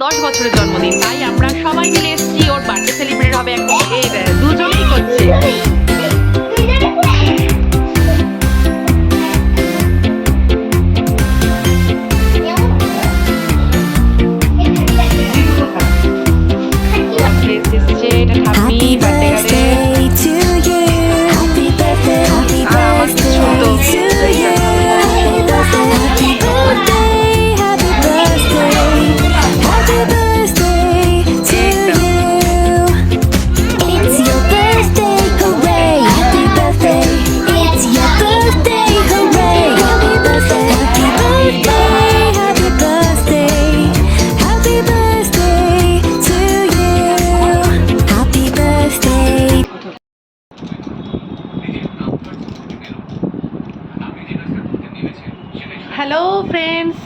10 বছরের জন্মদিন, তাই আমরা সবাই মিলে এসেছি। ওর বার্থডে সেলিব্রেট হবে এখন। দুজনেই করছে। হ্যালো ফ্রেন্ডস,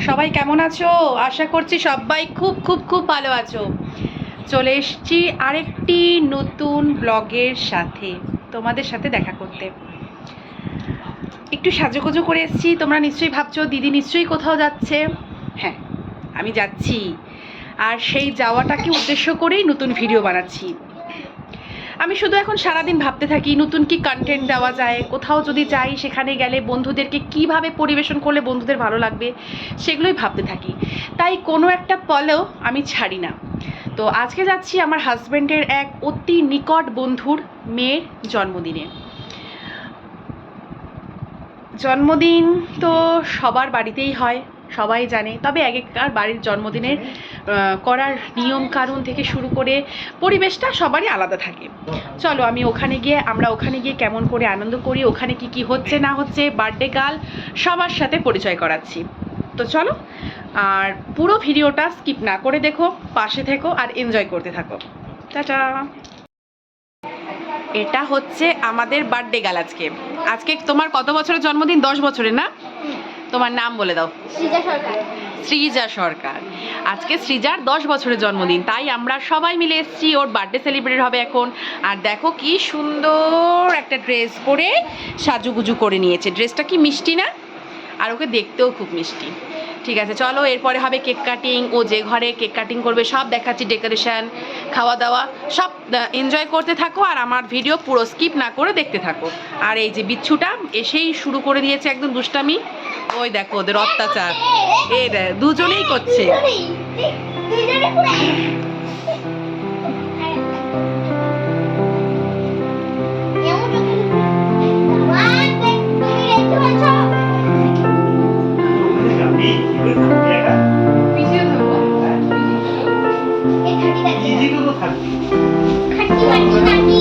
সবাই কেমন আছো? আশা করছি সবাই খুব খুব খুব ভালো আছো। চলে এসেছি আরেকটি নতুন ব্লগের সাথে, তোমাদের সাথে দেখা করতে। একটু সাজুগুজু করে এসেছি। তোমরা নিশ্চয়ই ভাবছো দিদি নিশ্চয়ই কোথাও যাচ্ছে। হ্যাঁ, আমি যাচ্ছি, আর সেই যাওয়াটাকে উদ্দেশ্য করেই নতুন ভিডিও বানাচ্ছি। আমি শুধু এখন সারাদিন ভাবতে থাকি নতুন কি কন্টেন্ট দেওয়া যায়, কোথাও যদি যাই সেখানে গেলে বন্ধুদেরকে কিভাবে পরিবেশন করলে বন্ধুদের ভালো লাগবে, সেগুলোই ভাবতে থাকি। তাই কোনো একটা পলেও আমি ছাড়ি না। তো আজকে যাচ্ছি আমার হাজব্যান্ডের এক অতি নিকট বন্ধুর মেয়ের জন্মদিনে। জন্মদিন তো সবার বাড়িতেই হয়, সবাই জানে, তবে এক একবার বাড়ির জন্মদিনের করার নিয়ম কানুন থেকে শুরু করে পরিবেশটা সবারই আলাদা থাকে। চলো আমরা ওখানে গিয়ে কেমন করে আনন্দ করি, ওখানে কি কি হচ্ছে না হচ্ছে, বার্থডে গার্ল সবার সাথে পরিচয় করাচ্ছি। তো চলো, আর পুরো ভিডিওটা স্কিপ না করে দেখো, পাশে থেকো আর এনজয় করতে থাকো। টাটা। এটা হচ্ছে আমাদের বার্থডে গার্ল। আজকে তোমার কত বছরের জন্মদিন? 10 বছরের না? তোমার নাম বলে দাও। সৃজা সরকার। সৃজা সরকার। আজকে সৃজার 10 বছরের জন্মদিন, তাই আমরা সবাই মিলে এসেছি। ওর বার্থডে সেলিব্রেট হবে এখন। আর দেখো কি সুন্দর একটা ড্রেস পরে সাজুগুজু করে নিয়েছে। ড্রেসটা কি মিষ্টি না? আর ওকে দেখতেও খুব মিষ্টি। ঠিক আছে, চলো এরপরে হবে কেক কাটিং। ও যে ঘরে কেক কাটিং করবে সব দেখাচ্ছি, ডেকোরেশন, খাওয়া দাওয়া সব এনজয় করতে থাকো, আর আমার ভিডিও পুরো স্কিপ না করে দেখতে থাকো। আর এই যে বিচ্ছুটা এসেই শুরু করে দিয়েছে একদম দুষ্টামি। ওই দেখো ওদের অত্যাচার, দুজনেই করছে।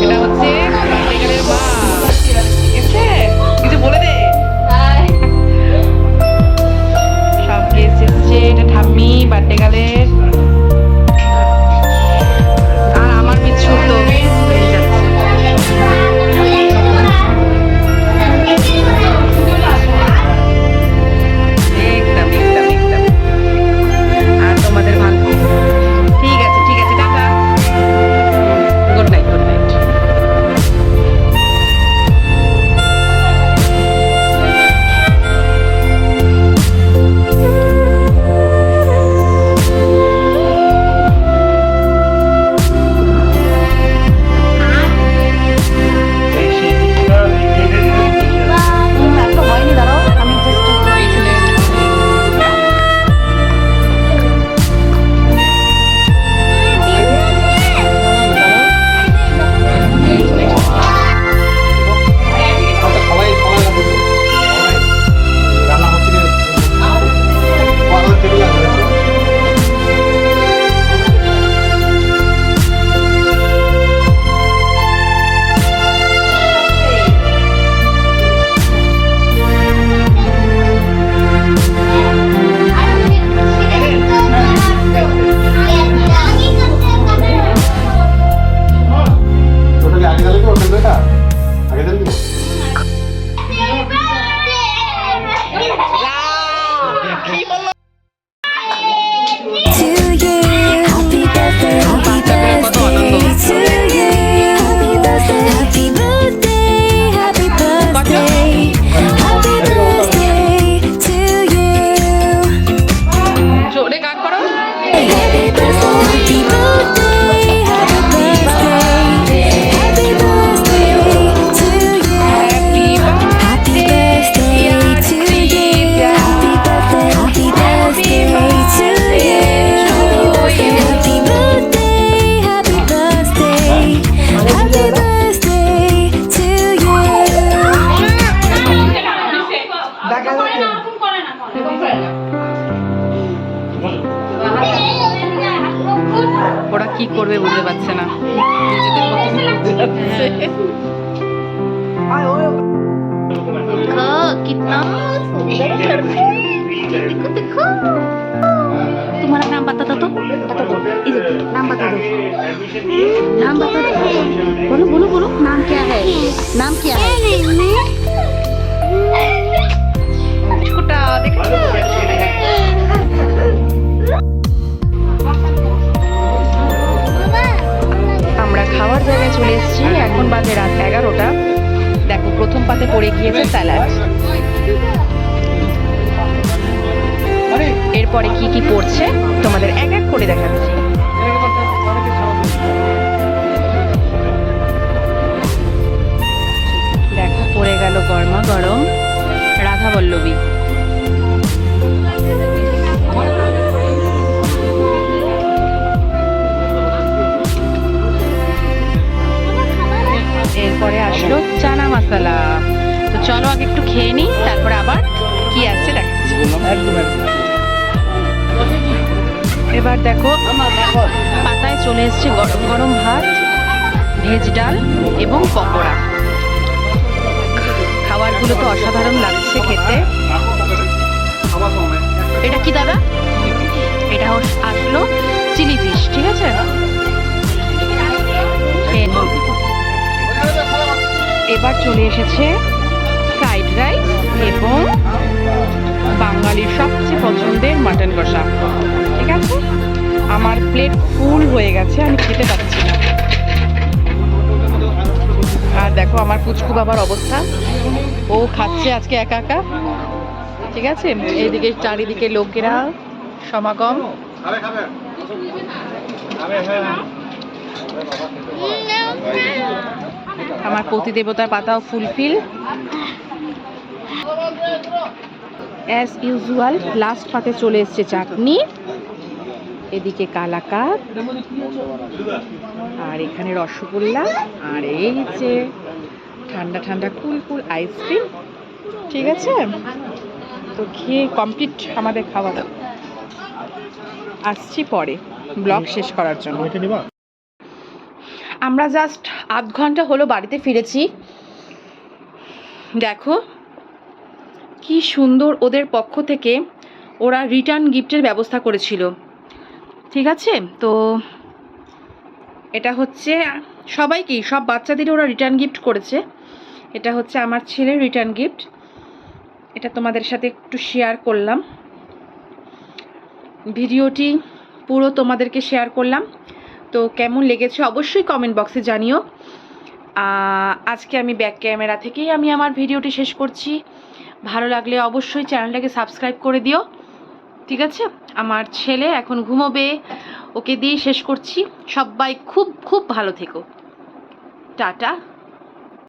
এটা হচ্ছে বার্থডে মা। ঠিক আছে, কিছু বলে দে। সব গেস্ট এসছে। এটা ঠাম্মি বার্থডে গার্লের। কি করবে বুঝতে পারছে না, নিজেদের মতো ঘুরতে যাচ্ছে। देखो कितना सुंदर देखो देखो। तुम्हारा नाम बता दो तो, बता दो, नाम बता दो, नाम बता दो, बोलो बोलो बोलो, नाम क्या है, नाम क्या है? छोटा देखो। আমরা খাওয়ার জায়গায় চলে এসেছি, এখন বাজে রাত 11টা। দেখো প্রথম পাতে পড়ে গিয়েছে স্যালাড, এরপরে কি কি পড়ছে তোমাদের এক এক করে দেখাচ্ছি। দেখো পড়ে গেল গরমা গরম রাধা বল্লবী। এরপরে আসলো চানা মশলা। তো চলো আগে একটু খেয়ে নিই, তারপরে আবার কি আছে দেখাচ্ছি। এবার দেখো পাতায় চলে এসছে গরম গরম ভাত, ভেজ ডাল এবং পকোড়া। খাবারগুলো তো অসাধারণ লাগছে খেতে। এটা কি দাদা? এটা আসলো চিলি ফিশ, ঠিক আছে। এবার চলে এসেছে ফ্রাইড রাইস এবং বাঙালির সবচেয়ে পছন্দের মাটন কষা, ঠিক আছে। আমার প্লেট ফুল হয়ে গেছে, আমি খেতে পাচ্ছি না। আর দেখো আমার পুচকু বাবার অবস্থা, ও খাচ্ছে আজকে একা একা, ঠিক আছে। এইদিকে চারিদিকে লোকেরা সমাগম। আমার পতিদেবতার পাতাও ফুলফিল অ্যাজ ইউজুয়াল। লাস্ট পাতে চলে এসছে চাটনি, এদিকে কালাকাঁদ, আর এখানে রসগোল্লা, আর এই যে ঠান্ডা ঠান্ডা কুল কুল আইসক্রিম, ঠিক আছে। তো খেয়ে কমপ্লিট আমাদের খাওয়া দাওয়া। আসছি পরে ব্লগ শেষ করার জন্য। আমরা জাস্ট আধ ঘন্টা হলো বাড়িতে ফিরেছি। দেখো কি সুন্দর, ওদের পক্ষ থেকে ওরা রিটার্ন গিফটের ব্যবস্থা করেছিল, ঠিক আছে। তো এটা হচ্ছে সবাইকেই, সব বাচ্চাদেরই ওরা রিটার্ন গিফট করেছে। এটা হচ্ছে আমার ছেলের রিটার্ন গিফট, এটা তোমাদের সাথে একটু শেয়ার করলাম। ভিডিওটি পুরো তোমাদেরকে শেয়ার করলাম, তো কেমন লেগেছে অবশ্যই কমেন্ট বক্সে জানিও। আজকে আমি ব্যাক ক্যামেরা থেকেই আমি আমার ভিডিওটি শেষ করছি। ভালো লাগলে অবশ্যই চ্যানেলটাকে সাবস্ক্রাইব করে দিও, ঠিক আছে। আমার ছেলে এখন ঘুমোবে, ওকে দিয়ে শেষ করছি। সবাই খুব খুব ভালো থেকো, টাটা।